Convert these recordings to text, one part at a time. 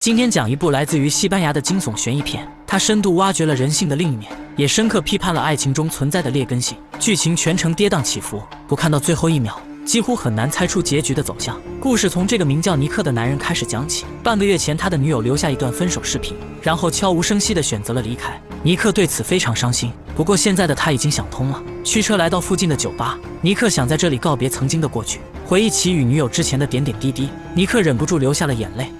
今天讲一部来自于西班牙的惊悚悬疑片，它深度挖掘了人性的另一面，也深刻批判了爱情中存在的劣根性。剧情全程跌宕起伏，不看到最后1秒，几乎很难猜出结局的走向。故事从这个名叫尼克的男人开始讲起。半个月前，他的女友留下一段分手视频，然后悄无声息地选择了离开。尼克对此非常伤心，不过现在的他已经想通了。驱车来到附近的酒吧，尼克想在这里告别曾经的过去，回忆起与女友之前的点点滴滴。尼克忍不住流下了眼泪。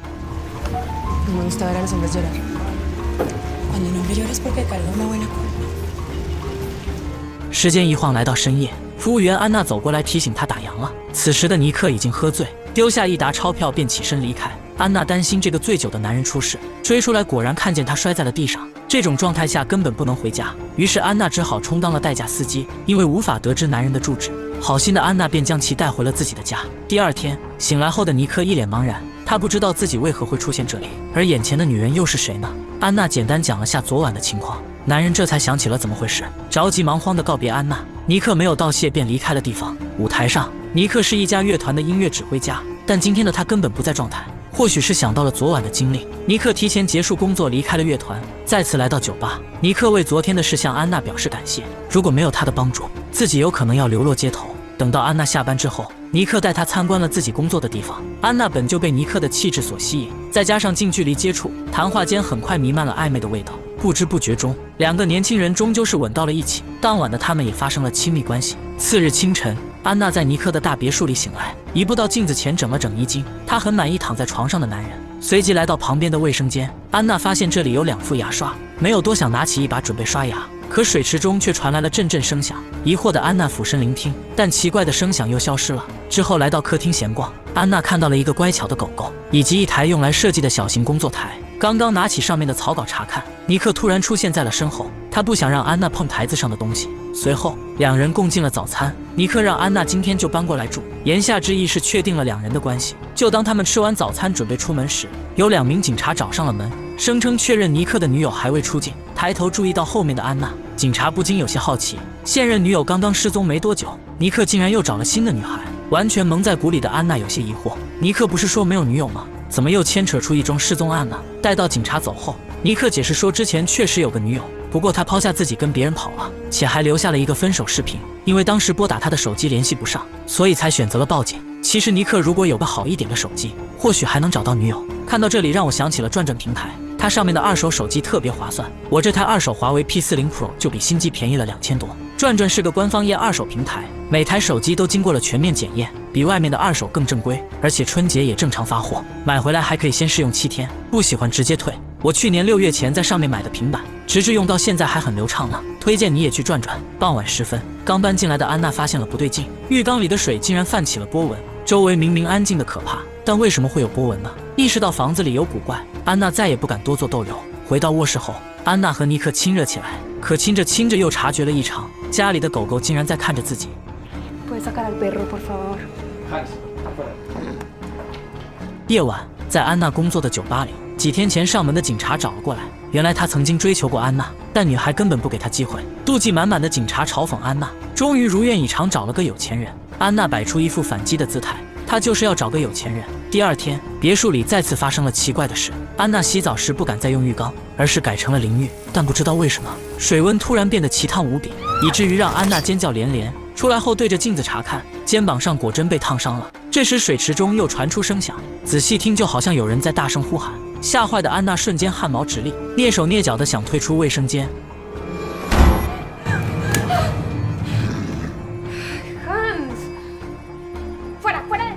时间一晃来到深夜，服务员安娜走过来提醒他打烊了。此时的尼克已经喝醉，丢下一沓钞票便起身离开。安娜担心这个醉酒的男人出事，追出来果然看见他摔在了地上。这种状态下根本不能回家，于是安娜只好充当了代驾司机。因为无法得知男人的住址，好心的安娜便将其带回了自己的家。第二天醒来后的尼克一脸茫然，他不知道自己为何会出现这里，而眼前的女人又是谁呢？安娜简单讲了下昨晚的情况，男人这才想起了怎么回事，着急忙慌地告别安娜。尼克没有道谢便离开了地方。舞台上，尼克是一家乐团的音乐指挥家，但今天的他根本不在状态。或许是想到了昨晚的经历，尼克提前结束工作离开了乐团，再次来到酒吧。尼克为昨天的事向安娜表示感谢，如果没有她的帮助，自己有可能要流落街头。等到安娜下班之后，尼克带她参观了自己工作的地方。安娜本就被尼克的气质所吸引，再加上近距离接触，谈话间很快弥漫了暧昧的味道。不知不觉中，两个年轻人终究是吻到了一起。当晚的他们也发生了亲密关系。次日清晨，安娜在尼克的大别墅里醒来，一步到镜子前整了整衣襟，她很满意躺在床上的男人，随即来到旁边的卫生间。安娜发现这里有2副牙刷，没有多想拿起一把准备刷牙，可水池中却传来了阵阵声响。疑惑的安娜俯身聆听，但奇怪的声响又消失了。之后来到客厅闲逛，安娜看到了一个乖巧的狗狗，以及一台用来设计的小型工作台。刚刚拿起上面的草稿查看，尼克突然出现在了身后，他不想让安娜碰台子上的东西。随后两人共进了早餐，尼克让安娜今天就搬过来住，言下之意是确定了两人的关系。就当他们吃完早餐准备出门时，有2名警察找上了门，声称确认尼克的女友还未出境。抬头注意到后面的安娜，警察不禁有些好奇，现任女友刚刚失踪没多久，尼克竟然又找了新的女孩。完全蒙在鼓里的安娜有些疑惑，尼克不是说没有女友吗？怎么又牵扯出一桩失踪案呢？待到警察走后，尼克解释说之前确实有个女友，不过他抛下自己跟别人跑了，且还留下了一个分手视频。因为当时拨打他的手机联系不上，所以才选择了报警。其实尼克如果有个好一点的手机，或许还能找到女友。看到这里让我想起了转转平台，它上面的二手手机特别划算，我这台二手华为 P40 Pro 就比新机便宜了2000多。转转是个官方业二手平台，每台手机都经过了全面检验，比外面的二手更正规，而且春节也正常发货，买回来还可以先试用7天，不喜欢直接退。我去年6月前在上面买的平板，直至用到现在还很流畅呢，推荐你也去转转。傍晚时分，刚搬进来的安娜发现了不对劲，浴缸里的水竟然泛起了波纹，周围明明安静的可怕，但为什么会有波纹呢？意识到房子里有古怪，安娜再也不敢多做逗留。回到卧室后，安娜和尼克亲热起来，可亲着亲着又察觉了异常，家里的狗狗竟然在看着自己。夜晚，在安娜工作的酒吧里，几天前上门的警察找了过来，原来他曾经追求过安娜，但女孩根本不给他机会。妒忌满满的警察嘲讽安娜，终于如愿以偿找了个有钱人。安娜摆出一副反击的姿态，她就是要找个有钱人。第二天，别墅里再次发生了奇怪的事。安娜洗澡时不敢再用浴缸，而是改成了淋浴，但不知道为什么，水温突然变得奇烫无比，以至于让安娜尖叫连连。出来后对着镜子查看，肩膀上果真被烫伤了。这时水池中又传出声响，仔细听就好像有人在大声呼喊。吓坏的安娜瞬间汗毛直立，蹑手蹑脚地想退出卫生间。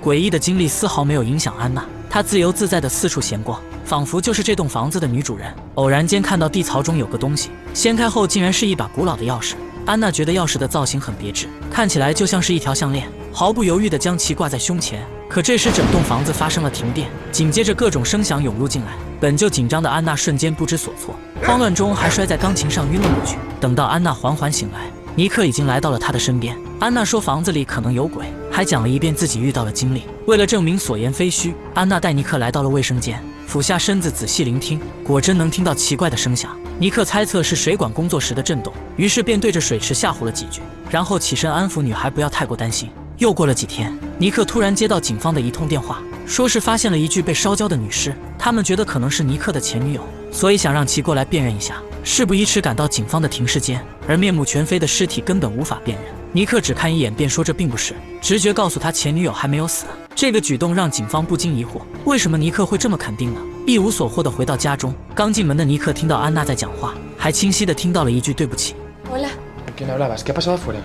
诡异的经历丝毫没有影响安娜，她自由自在地四处闲逛，仿佛就是这栋房子的女主人。偶然间看到地槽中有个东西，掀开后竟然是一把古老的钥匙。安娜觉得钥匙的造型很别致，看起来就像是一条项链，毫不犹豫地将其挂在胸前。可这时整栋房子发生了停电，紧接着各种声响涌入进来，本就紧张的安娜瞬间不知所措，慌乱中还摔在钢琴上晕了过去。等到安娜缓缓醒来，尼克已经来到了她的身边。安娜说房子里可能有鬼，还讲了一遍自己遇到的经历。为了证明所言非虚，安娜带尼克来到了卫生间，俯下身子仔细聆听，果真能听到奇怪的声响。尼克猜测是水管工作时的震动，于是便对着水池吓唬了几句，然后起身安抚女孩不要太过担心。又过了几天，尼克突然接到警方的一通电话，说是发现了一具被烧焦的女尸，他们觉得可能是尼克的前女友，所以想让其过来辨认一下。事不宜迟，赶到警方的停尸间，而面目全非的尸体根本无法辨认。尼克只看一眼便说这并不是，直觉告诉他前女友还没有死。这个举动让警方不禁疑惑，为什么尼克会这么肯定呢？一无所获地回到家中，刚进门的尼克听到安娜在讲话，还清晰地听到了一句对不起。Hola. ¿Con quién hablabas? ¿Qué ha pasado afuera?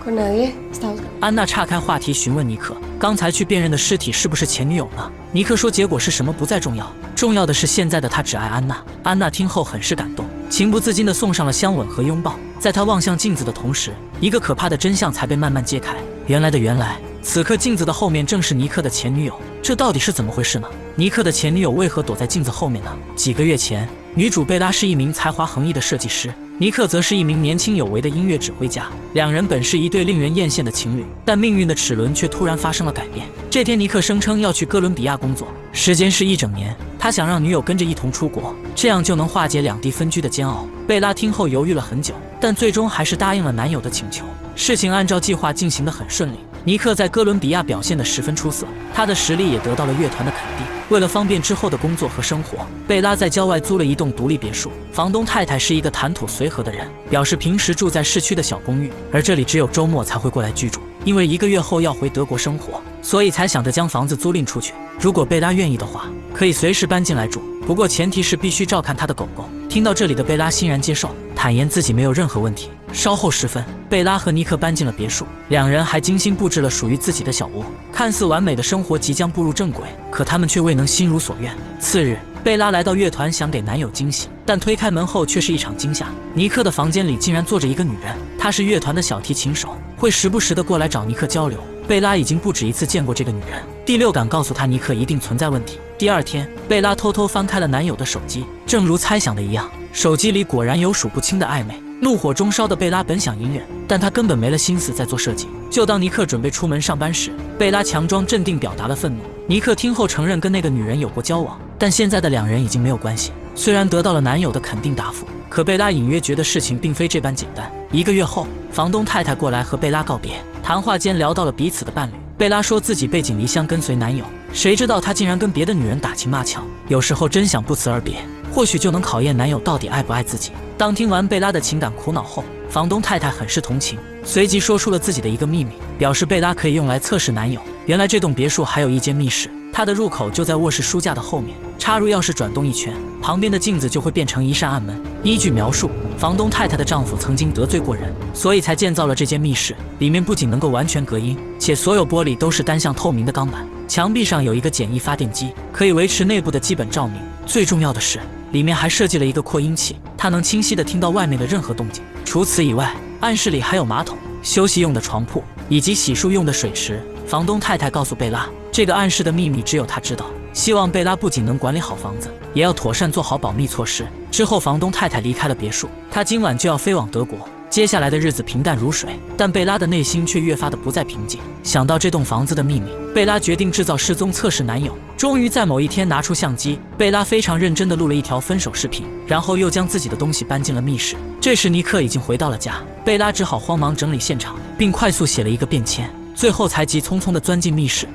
Con nadie. Estaba... 安娜岔开话题询问尼克，刚才去辨认的尸体是不是前女友呢？尼克说结果是什么不再重要，重要的是现在的他只爱安娜。安娜听后很是感动，情不自禁地送上了香吻和拥抱。在他望向镜子的同时，一个可怕的真相才被慢慢揭开。原来，此刻镜子的后面正是尼克的前女友。这到底是怎么回事呢？尼克的前女友为何躲在镜子后面呢？几个月前，女主贝拉是一名才华横溢的设计师，尼克则是一名年轻有为的音乐指挥家。两人本是一对令人艳羡的情侣，但命运的齿轮却突然发生了改变。这天，尼克声称要去哥伦比亚工作，时间是1整年。他想让女友跟着一同出国，这样就能化解两地分居的煎熬。贝拉听后犹豫了很久，但最终还是答应了男友的请求。事情按照计划进行得很顺利，尼克在哥伦比亚表现得十分出色，他的实力也得到了乐团的肯定。为了方便之后的工作和生活，贝拉在郊外租了一栋独立别墅。房东太太是一个谈吐随和的人，表示平时住在市区的小公寓，而这里只有周末才会过来居住。因为1个月后要回德国生活，所以才想着将房子租赁出去。如果贝拉愿意的话，可以随时搬进来住，不过前提是必须照看他的狗狗。听到这里的贝拉欣然接受，坦言自己没有任何问题。稍后时分，贝拉和尼克搬进了别墅，两人还精心布置了属于自己的小窝。看似完美的生活即将步入正轨，可他们却未能心如所愿。次日，贝拉来到乐团想给男友惊喜，但推开门后却是一场惊吓。尼克的房间里竟然坐着一个女人，她是乐团的小提琴手，会时不时的过来找尼克交流。贝拉已经不止一次见过这个女人，第六感告诉她尼克一定存在问题。第二天，贝拉偷偷翻开了男友的手机，正如猜想的一样，手机里果然有数不清的暧昧。怒火中烧的贝拉本想隐忍，但她根本没了心思在做设计。就当尼克准备出门上班时，贝拉强装镇定表达了愤怒。尼克听后承认跟那个女人有过交往，但现在的两人已经没有关系。虽然得到了男友的肯定答复，可贝拉隐约觉得事情并非这般简单。1个月后，房东太太过来和贝拉告别，谈话间聊到了彼此的伴侣。贝拉说自己背井离乡跟随男友，谁知道他竟然跟别的女人打情骂俏。有时候真想不辞而别，或许就能考验男友到底爱不爱自己。当听完贝拉的情感苦恼后，房东太太很是同情，随即说出了自己的一个秘密，表示贝拉可以用来测试男友。原来这栋别墅还有一间密室，它的入口就在卧室书架的后面，插入钥匙转动一圈，旁边的镜子就会变成一扇暗门。依据描述，房东太太的丈夫曾经得罪过人，所以才建造了这间密室。里面不仅能够完全隔音，且所有玻璃都是单向透明的钢板，墙壁上有一个简易发电机，可以维持内部的基本照明。最重要的是，里面还设计了一个扩音器，它能清晰地听到外面的任何动静。除此以外，暗室里还有马桶、休息用的床铺以及洗漱用的水池。房东太太告诉贝拉，这个暗室的秘密只有她知道，希望贝拉不仅能管理好房子，也要妥善做好保密措施。之后，房东太太离开了别墅，她今晚就要飞往德国。接下来的日子平淡如水，但贝拉的内心却越发的不再平静。想到这栋房子的秘密，贝拉决定制造失踪测试男友。终于在某一天拿出相机，贝拉非常认真地录了一条分手视频，然后又将自己的东西搬进了密室。这时尼克已经回到了家，贝拉只好慌忙整理现场，并快速写了一个便签，最后才急匆匆地钻进密室。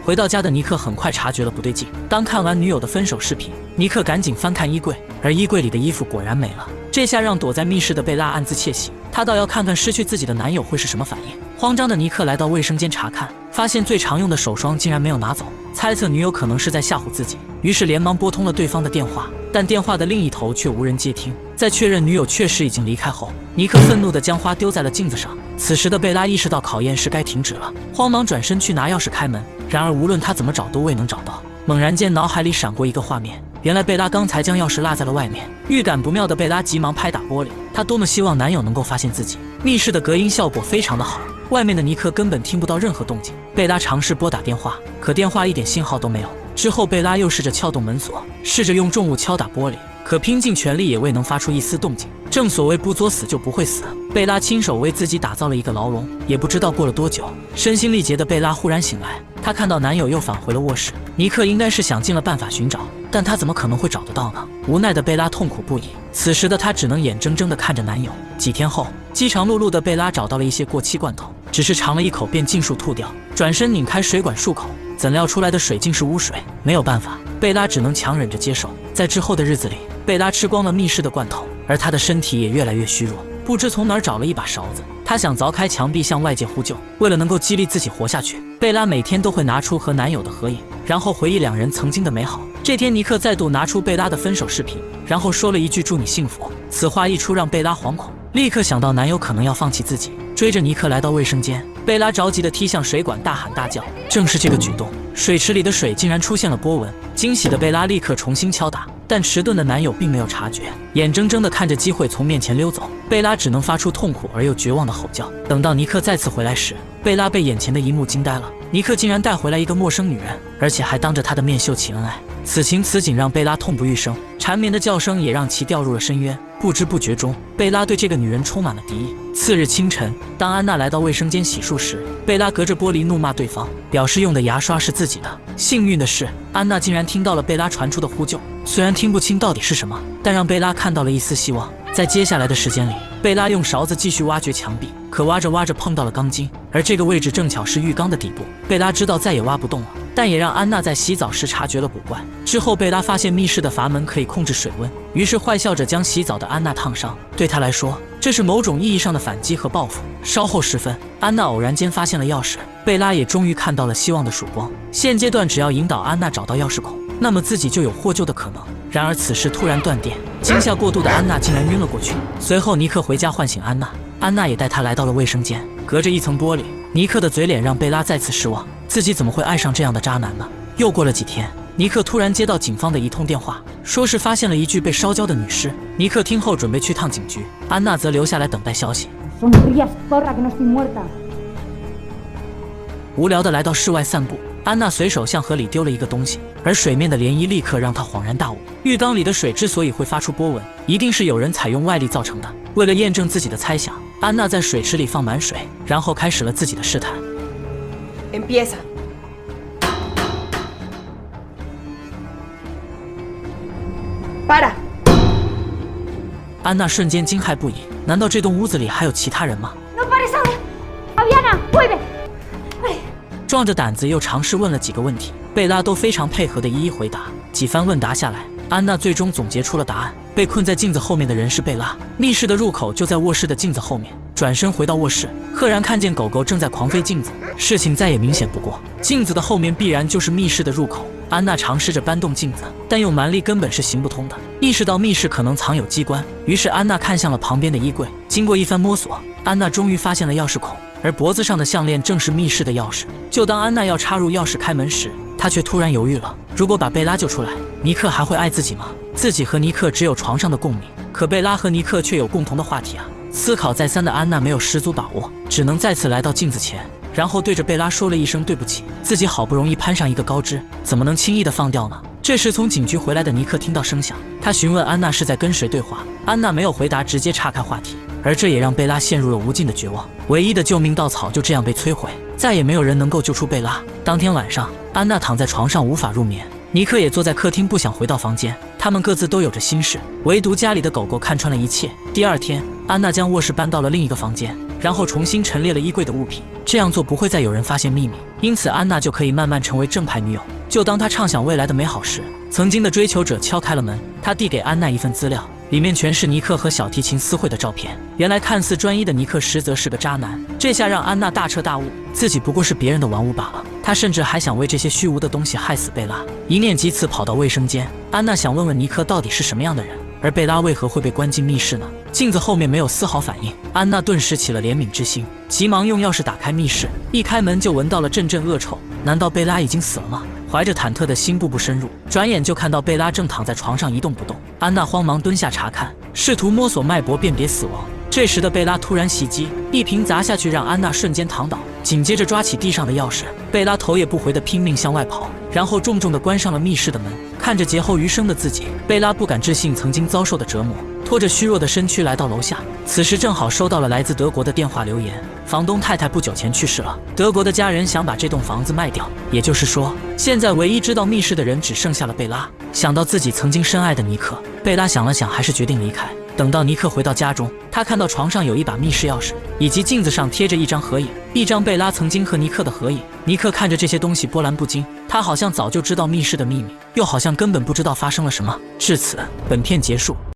回到家的尼克很快察觉了不对劲。当看完女友的分手视频，尼克赶紧翻看衣柜，而衣柜里的衣服果然没了。这下让躲在密室的贝拉暗自窃喜，她倒要看看失去自己的男友会是什么反应。慌张的尼克来到卫生间查看，发现最常用的手霜竟然没有拿走，猜测女友可能是在吓唬自己，于是连忙拨通了对方的电话，但电话的另一头却无人接听。在确认女友确实已经离开后，尼克愤怒地将花丢在了镜子上。此时的贝拉意识到考验是该停止了，慌忙转身去拿钥匙开门，然而无论他怎么找都未能找到。猛然间脑海里闪过一个画面，原来贝拉刚才将钥匙落在了外面。预感不妙的贝拉急忙拍打玻璃，她多么希望男友能够发现自己。密室的隔音效果非常的好，外面的尼克根本听不到任何动静。贝拉尝试拨打电话，可电话一点信号都没有。之后贝拉又试着撬动门锁，试着用重物敲打玻璃，可拼尽全力也未能发出一丝动静。正所谓不作死就不会死，贝拉亲手为自己打造了一个牢笼。也不知道过了多久，身心力竭的贝拉忽然醒来，她看到男友又返回了卧室。尼克应该是想尽了办法寻找，但他怎么可能会找得到呢？无奈的贝拉痛苦不已，此时的她只能眼睁睁地看着男友。几天后，饥肠辘辘的贝拉找到了一些过期罐头，只是尝了一口便尽数吐掉，转身拧开水管漱口，怎料出来的水竟是污水。没有办法，贝拉只能强忍着接受。在之后的日子里，贝拉吃光了密室的罐头，而她的身体也越来越虚弱。不知从哪儿找了一把勺子，她想凿开墙壁向外界呼救。为了能够激励自己活下去，贝拉每天都会拿出和男友的合影，然后回忆两人曾经的美好。这天，尼克再度拿出贝拉的分手视频，然后说了一句“祝你幸福”。此话一出，让贝拉惶恐，立刻想到男友可能要放弃自己，追着尼克来到卫生间。贝拉着急地踢向水管，大喊大叫。正是这个举动，水池里的水竟然出现了波纹。惊喜的贝拉立刻重新敲打，但迟钝的男友并没有察觉，眼睁睁地看着机会从面前溜走。贝拉只能发出痛苦而又绝望的吼叫。等到尼克再次回来时，贝拉被眼前的一幕惊呆了。尼克竟然带回来一个陌生女人，而且还当着她的面秀起恩爱。此情此景让贝拉痛不欲生，缠绵的叫声也让其掉入了深渊。不知不觉中，贝拉对这个女人充满了敌意。次日清晨，当安娜来到卫生间洗漱时，贝拉隔着玻璃怒骂对方，表示用的牙刷是自己的。幸运的是，安娜竟然听到了贝拉传出的呼救，虽然听不清到底是什么，但让贝拉看到了一丝希望。在接下来的时间里，贝拉用勺子继续挖掘墙壁，可挖着挖着碰到了钢筋，而这个位置正巧是浴缸的底部。贝拉知道再也挖不动了，但也让安娜在洗澡时察觉了古怪。之后，贝拉发现密室的阀门可以控制水温，于是坏笑着将洗澡的安娜烫伤。对她来说，这是某种意义上的反击和报复。稍后时分，安娜偶然间发现了钥匙，贝拉也终于看到了希望的曙光。现阶段只要引导安娜找到钥匙孔，那么自己就有获救的可能。然而此时突然断电，惊吓过度的安娜竟然晕了过去。随后尼克回家唤醒安娜，安娜也带她来到了卫生间。隔着一层玻璃，尼克的嘴脸让贝拉再次失望，自己怎么会爱上这样的渣男呢？又过了几天，尼克突然接到警方的一通电话，说是发现了一具被烧焦的女尸。尼克听后准备去趟警局，安娜则留下来等待消息。无聊地来到室外散步，安娜随手向河里丢了一个东西，而水面的涟漪立刻让她恍然大悟。浴缸里的水之所以会发出波纹，一定是有人采用外力造成的。为了验证自己的猜想，安娜在水池里放满水，然后开始了自己的试探。Empieza. Para. 安娜瞬间惊骇不已，难道这栋屋子里还有其他人吗？ No pares ahora. Fabiana, vuelve. 壮着胆子又尝试问了几个问题，贝拉都非常配合地一一回答。几番问答下来，安娜最终总结出了答案。被困在镜子后面的人是贝拉，密室的入口就在卧室的镜子后面。转身回到卧室，赫然看见狗狗正在狂吠镜子。事情再也明显不过，镜子的后面必然就是密室的入口。安娜尝试着搬动镜子，但用蛮力根本是行不通的。意识到密室可能藏有机关，于是安娜看向了旁边的衣柜。经过一番摸索，安娜终于发现了钥匙孔，而脖子上的项链正是密室的钥匙。就当安娜要插入钥匙开门时，她却突然犹豫了。如果把贝拉救出来，尼克还会爱自己吗？自己和尼克只有床上的共鸣，可贝拉和尼克却有共同的话题啊！思考再三的安娜没有十足把握，只能再次来到镜子前，然后对着贝拉说了一声对不起。自己好不容易攀上一个高枝，怎么能轻易的放掉呢？这时从警局回来的尼克听到声响，他询问安娜是在跟谁对话，安娜没有回答，直接岔开话题，而这也让贝拉陷入了无尽的绝望。唯一的救命稻草就这样被摧毁，再也没有人能够救出贝拉。当天晚上，安娜躺在床上无法入眠，尼克也坐在客厅不想回到房间，他们各自都有着心事，唯独家里的狗狗看穿了一切。第二天，安娜将卧室搬到了另一个房间，然后重新陈列了衣柜的物品，这样做不会再有人发现秘密，因此安娜就可以慢慢成为正派女友。就当她畅想未来的美好时，曾经的追求者敲开了门，他递给安娜一份资料，里面全是尼克和小提琴私会的照片。原来看似专一的尼克实则是个渣男，这下让安娜大彻大悟，自己不过是别人的玩物罢了。她甚至还想为这些虚无的东西害死贝拉。一念及此，跑到卫生间，安娜想问问尼克到底是什么样的人，而贝拉为何会被关进密室呢？镜子后面没有丝毫反应，安娜顿时起了怜悯之心，急忙用钥匙打开密室，一开门就闻到了阵阵恶臭。难道贝拉已经死了吗？怀着忐忑的心步步深入，转眼就看到贝拉正躺在床上一动不动。安娜慌忙蹲下查看，试图摸索脉搏辨别死亡。这时的贝拉突然袭击，一瓶砸下去让安娜瞬间躺倒，紧接着抓起地上的钥匙，贝拉头也不回地拼命向外跑，然后重重地关上了密室的门。看着劫后余生的自己，贝拉不敢置信曾经遭受的折磨，拖着虚弱的身躯来到楼下。此时正好收到了来自德国的电话留言，房东太太不久前去世了，德国的家人想把这栋房子卖掉，也就是说，现在唯一知道密室的人只剩下了贝拉。想到自己曾经深爱的尼克，贝拉想了想，还是决定离开。等到尼克回到家中，他看到床上有一把密室钥匙，以及镜子上贴着一张合影，一张贝拉曾经和尼克的合影。尼克看着这些东西波澜不惊，他好像早就知道密室的秘密，又好像根本不知道发生了什么。至此，本片结束。